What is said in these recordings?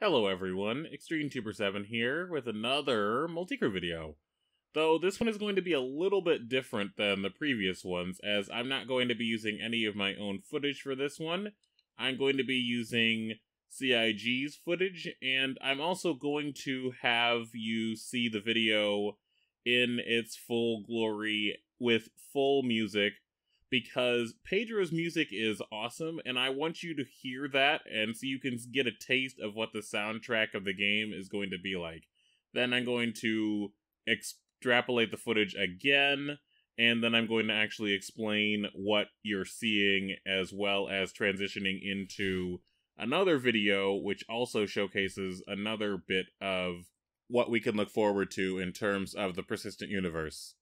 Hello everyone, ExtremeTuber7 here with another Multicrew video. Though this one is going to be a little bit different than the previous ones, as I'm not going to be using any of my own footage for this one. I'm going to be using CIG's footage, and I'm also going to have you see the video in its full glory with full music, because Pedro's music is awesome, and I want you to hear that, and so you can get a taste of what the soundtrack of the game is going to be like. Then I'm going to extrapolate the footage again, and then I'm going to actually explain what you're seeing, as well as transitioning into another video, which also showcases another bit of what we can look forward to in terms of the persistent universe.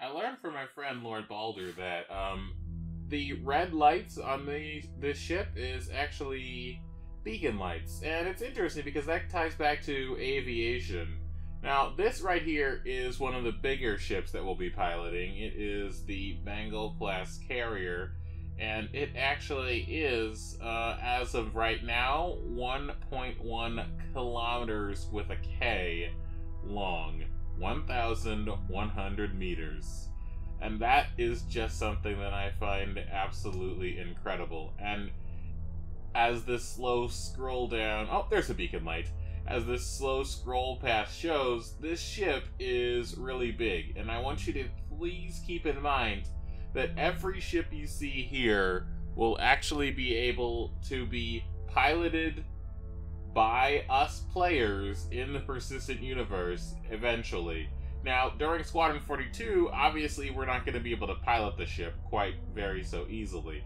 I learned from my friend Lord Balder that the red lights on this ship is actually beacon lights, and it's interesting because that ties back to aviation. Now, this right here is one of the bigger ships that we'll be piloting. It is the Bengal-class carrier, and it actually is, as of right now, 1.1 kilometers with a K long. 1,100 meters. And that is just something that I find absolutely incredible. And as this slow scroll down... Oh, there's a beacon light. As this slow scroll path shows, this ship is really big. And I want you to please keep in mind that every ship you see here will actually be able to be piloted by us players in the Persistent Universe eventually. Now, during Squadron 42, obviously we're not going to be able to pilot the ship quite very so easily.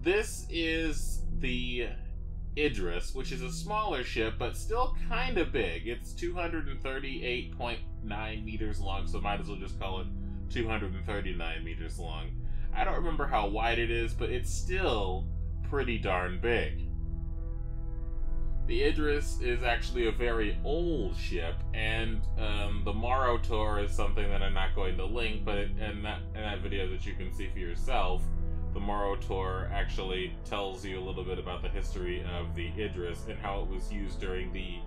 This is the Idris, which is a smaller ship, but still kind of big. It's 238.9 meters long, so might as well just call it 239 meters long. I don't remember how wide it is, but it's still pretty darn big. The Idris is actually a very old ship, and the Morotor is something that I'm not going to link, but in that video that you can see for yourself, the Morotor actually tells you a little bit about the history of the Idris and how it was used during the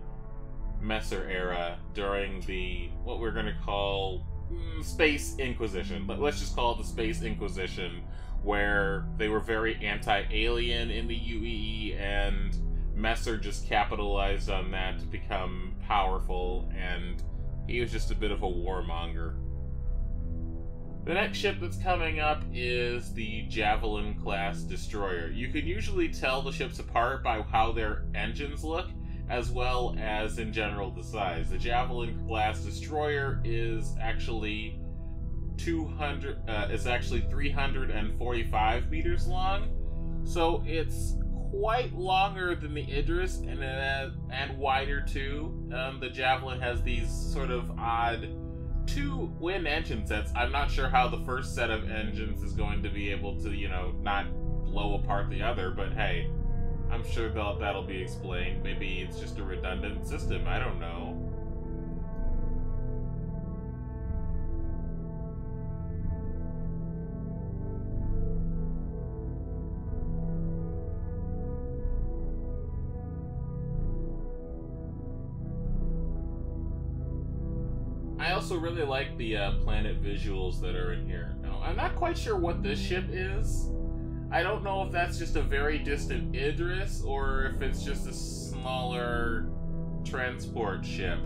Messer era, during the, what we're going to call, Space Inquisition. Let's just call it the Space Inquisition, where they were very anti-alien in the UEE, and Messer just capitalized on that to become powerful, and he was just a bit of a warmonger. The next ship that's coming up is the Javelin-class destroyer. You can usually tell the ships apart by how their engines look, as well as in general the size. The Javelin-class destroyer is actually 345 meters long, so it's quite longer than the Idris and wider too. The Javelin has these sort of odd two twin engine sets. I'm not sure how the first set of engines is going to be able to, not blow apart the other, but hey, I'm sure that'll be explained. Maybe it's just a redundant system, I don't know. I also really like the planet visuals that are in here. Now, I'm not quite sure what this ship is. I don't know if that's just a very distant Idris, or if it's just a smaller transport ship.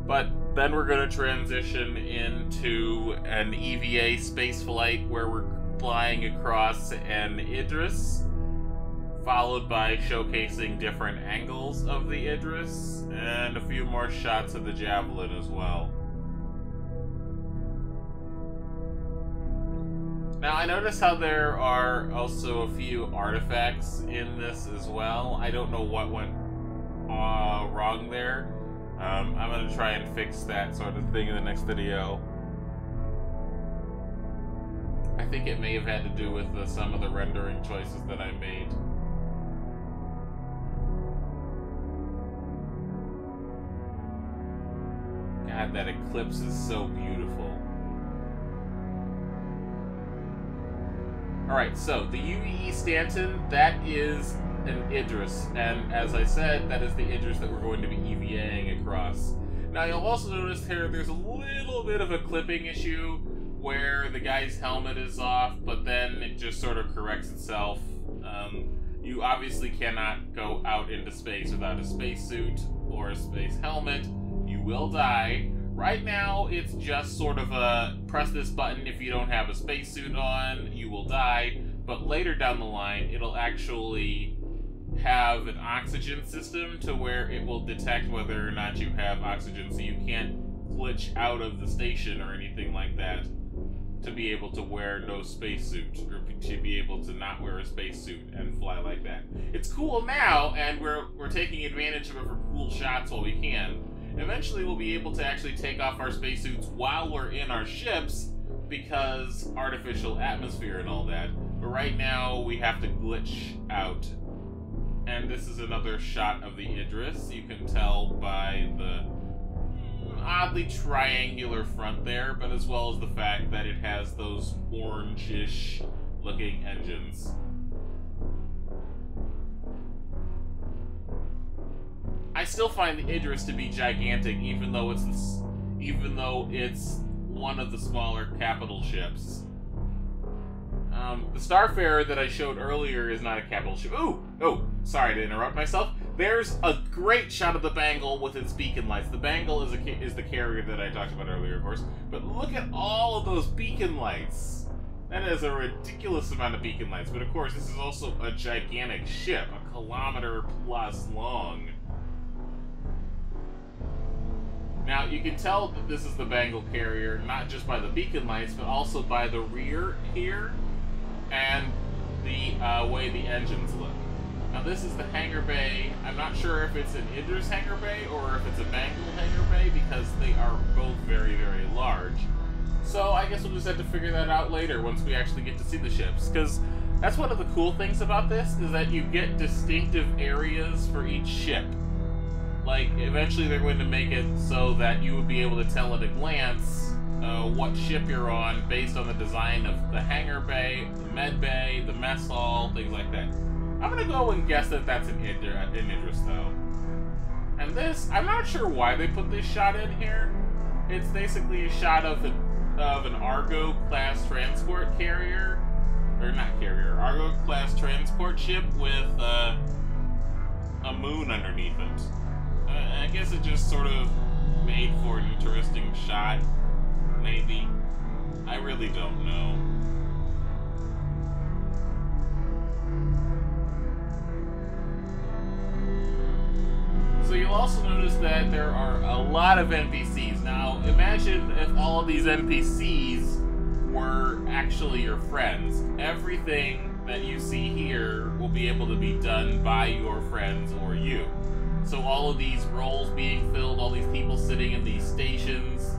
But then we're going to transition into an EVA spaceflight where we're flying across an Idris, followed by showcasing different angles of the Idris, and a few more shots of the Javelin as well. Now, I noticed how there are also a few artifacts in this as well. I don't know what went wrong there. I'm going to try and fix that sort of thing in the next video. I think it may have had to do with some of the rendering choices that I made. God, that eclipse is so beautiful. Alright, so the UEE Stanton, that is an Idris, and as I said, that is the Idris that we're going to be EVAing across. Now, you'll also notice here there's a little bit of a clipping issue where the guy's helmet is off, but then it just sort of corrects itself. You obviously cannot go out into space without a spacesuit or a space helmet. You will die. Right now, it's just sort of a press this button if you don't have a spacesuit on, you will die. But later down the line, it'll actually have an oxygen system to where it will detect whether or not you have oxygen, so you can't glitch out of the station or anything like that to be able to wear no spacesuit, or to be able to not wear a spacesuit and fly like that. It's cool now, and we're taking advantage of it for cool shots while we can. Eventually we'll be able to actually take off our spacesuits while we're in our ships, because artificial atmosphere and all that. But right now we have to glitch out. And this is another shot of the Idris. You can tell by the oddly triangular front there, but as well as the fact that it has those orange-ish looking engines. I still find the Idris to be gigantic, even though it's one of the smaller capital ships. The Starfarer that I showed earlier is not a capital ship. Ooh! Oh, sorry to interrupt myself. There's a great shot of the Bengal with its beacon lights. The Bengal is the carrier that I talked about earlier, of course. But look at all of those beacon lights. That is a ridiculous amount of beacon lights. But of course, this is also a gigantic ship, a kilometer plus long. Now, you can tell that this is the Bengal carrier, not just by the beacon lights, but also by the rear here, and the way the engines look. Now, this is the hangar bay. I'm not sure if it's an Idris hangar bay or if it's a Bengal hangar bay, because they are both very, very large. So, I guess we'll just have to figure that out later, once we actually get to see the ships, because that's one of the cool things about this, is that you get distinctive areas for each ship. Like, eventually they're going to make it so that you would be able to tell at a glance what ship you're on based on the design of the hangar bay, the med bay, the mess hall, things like that. I'm going to go and guess that that's an Idris, though. And this, I'm not sure why they put this shot in here. It's basically a shot of an Argo-class transport carrier. Or not carrier, Argo-class transport ship with a moon underneath it. I guess it just sort of made for an interesting shot, maybe. I really don't know. So you'll also notice that there are a lot of NPCs. Now, imagine if all of these NPCs were actually your friends. Everything that you see here will be able to be done by your friends or you. So all of these roles being filled, all these people sitting in these stations,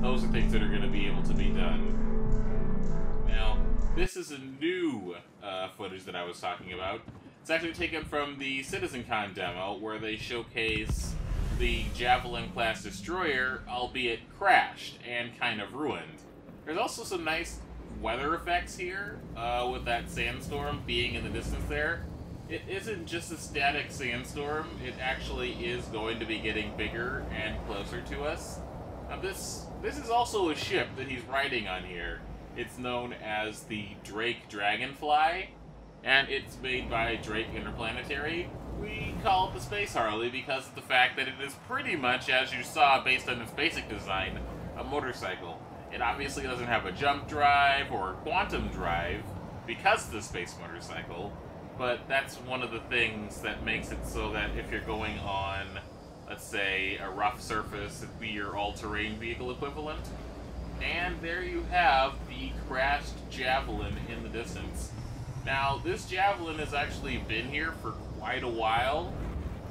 those are things that are going to be able to be done. Now, this is a new footage that I was talking about. It's actually taken from the CitizenCon demo, where they showcase the Javelin-class destroyer, albeit crashed and kind of ruined. There's also some nice weather effects here, with that sandstorm being in the distance there. It isn't just a static sandstorm, it actually is going to be getting bigger and closer to us. Now this is also a ship that he's riding on here. It's known as the Drake Dragonfly, and it's made by Drake Interplanetary. We call it the Space Harley because of the fact that it is pretty much, as you saw based on its basic design, a motorcycle. It obviously doesn't have a jump drive or a quantum drive because it's a space motorcycle, but that's one of the things that makes it so that if you're going on, let's say, a rough surface, it'd be your all-terrain vehicle equivalent. And there you have the crashed Javelin in the distance. Now, this Javelin has actually been here for quite a while,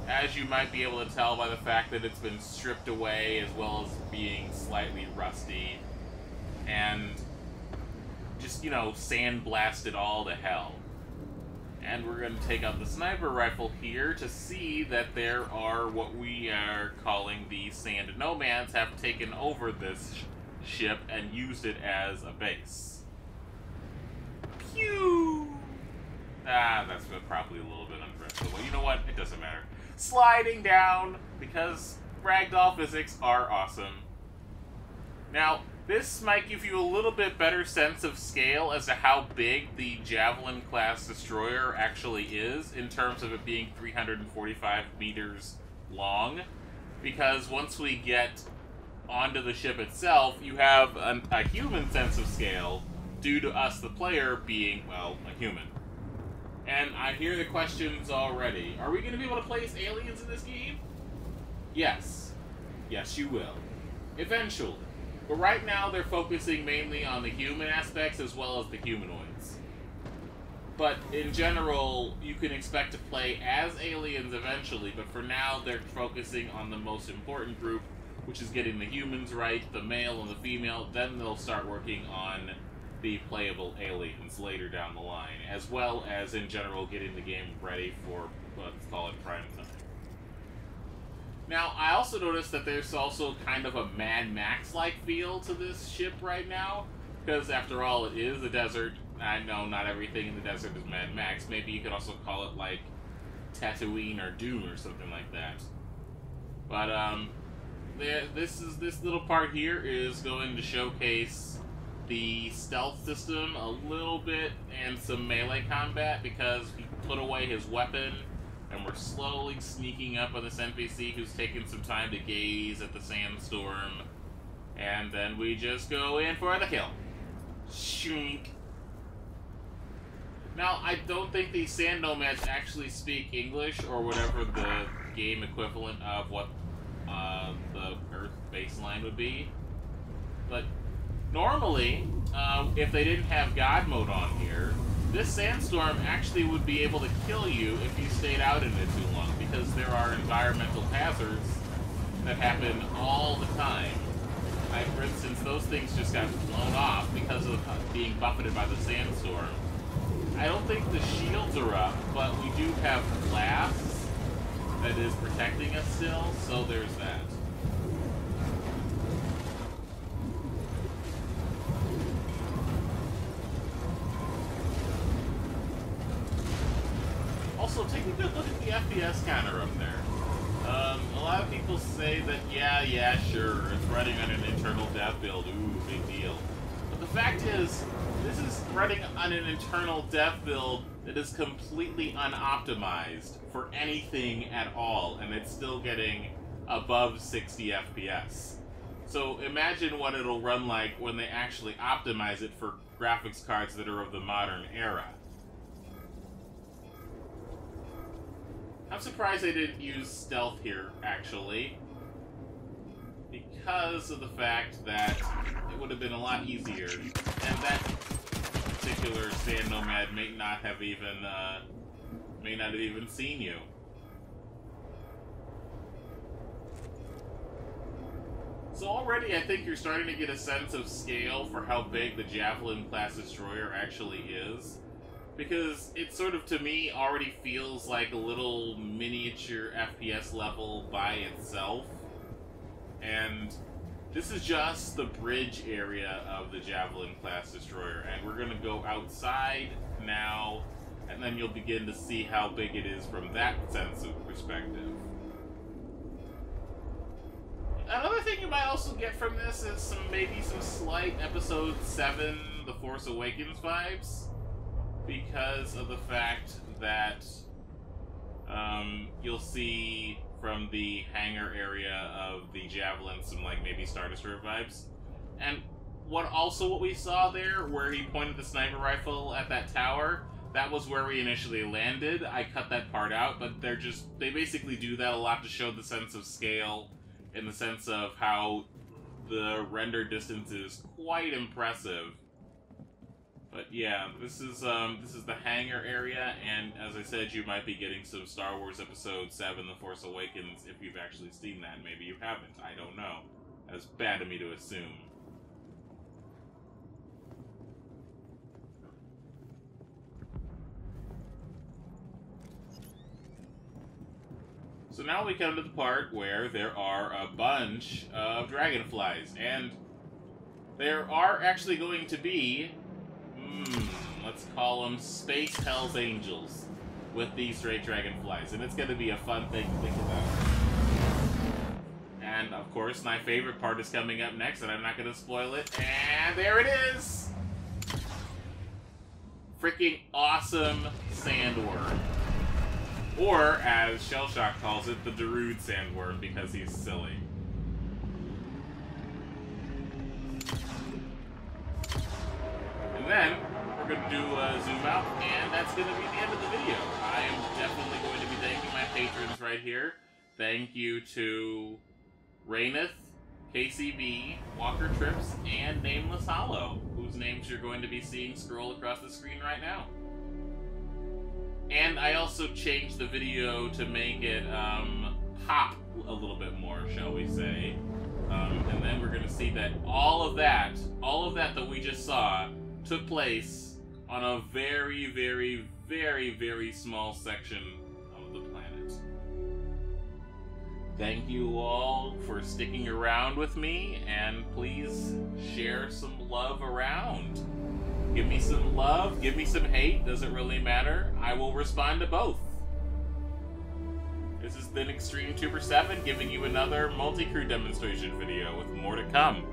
as you might be able to tell by the fact that it's been stripped away as well as being slightly rusty and just, you know, sandblasted all to hell. And we're going to take out the sniper rifle here to see that there are what we are calling the Sand Nomads have taken over this ship and used it as a base. Pew! Ah, that's probably a little bit unpractical, but you know what? It doesn't matter. Sliding down, because ragdoll physics are awesome. Now, this might give you a little bit better sense of scale as to how big the Javelin-class destroyer actually is, in terms of it being 345 meters long, because once we get onto the ship itself, you have a human sense of scale, due to us, the player, being, well, a human. And I hear the questions already. Are we going to be able to place aliens in this game? Yes. Yes, you will. Eventually. But right now, they're focusing mainly on the human aspects as well as the humanoids. But in general, you can expect to play as aliens eventually, but for now, they're focusing on the most important group, which is getting the humans right, the male and the female. Then they'll start working on the playable aliens later down the line, as well as, in general, getting the game ready for, let's call it, prime time. Now, I also noticed that there's also kind of a Mad Max-like feel to this ship right now, because after all, it is a desert. I know not everything in the desert is Mad Max. Maybe you could also call it, like, Tatooine or Dune or something like that. But, this little part here is going to showcase the stealth system a little bit and some melee combat because he put away his weapon and we're slowly sneaking up on this NPC who's taking some time to gaze at the sandstorm. And then we just go in for the kill. Shink. Now, I don't think these sand nomads actually speak English or whatever the game equivalent of what the Earth baseline would be. But normally, if they didn't have God mode on here, this sandstorm actually would be able to kill you if you stayed out in it too long, because there are environmental hazards that happen all the time. Like, for instance, those things just got blown off because of being buffeted by the sandstorm. I don't think the shields are up, but we do have glass that is protecting us still, so there's that. Also, take a good look at the FPS counter up there. A lot of people say that, yeah, sure, it's running on an internal dev build, ooh, big deal. But the fact is, this is running on an internal dev build that is completely unoptimized for anything at all, and it's still getting above 60 FPS. So imagine what it'll run like when they actually optimize it for graphics cards that are of the modern era. I'm surprised they didn't use stealth here, actually, because of the fact that it would have been a lot easier, and that particular sand nomad may not have even seen you. So already I think you're starting to get a sense of scale for how big the Javelin class destroyer actually is. Because it sort of, to me, already feels like a little miniature FPS level by itself. And this is just the bridge area of the Javelin class destroyer. And we're going to go outside now, and then you'll begin to see how big it is from that sense of perspective. Another thing you might also get from this is maybe some slight Episode 7 The Force Awakens vibes. Because of the fact that you'll see from the hangar area of the Javelin some, like, maybe Star Destroyer vibes. And what we saw there, where he pointed the sniper rifle at that tower, that was where we initially landed. I cut that part out, but they basically do that a lot to show the sense of scale, in the sense of how the render distance is quite impressive. But yeah, this is the hangar area, and as I said, you might be getting some Star Wars Episode 7, The Force Awakens, if you've actually seen that. Maybe you haven't, I don't know. That's bad of me to assume. So now we come to the part where there are a bunch of dragonflies, and there are actually going to be let's call them Space Hell's Angels with these straight dragonflies, and it's going to be a fun thing to think about. And, of course, my favorite part is coming up next, and I'm not going to spoil it, and there it is! Freaking awesome sandworm. Or, as Shellshock calls it, the Darude sandworm, because he's silly. And then, we're going to do a zoom out, and that's going to be the end of the video. I am definitely going to be thanking my patrons right here. Thank you to Rayneth, KCB, Walker Trips, and Nameless Hollow, whose names you're going to be seeing scroll across the screen right now. And I also changed the video to make it pop a little bit more, shall we say. And then we're going to see that all of that we just saw took place on a very, very, very, very small section of the planet. Thank you all for sticking around with me, and please share some love around. Give me some love, give me some hate, doesn't really matter. I will respond to both. This has been Extreme Trooper 7 giving you another multi-crew demonstration video with more to come.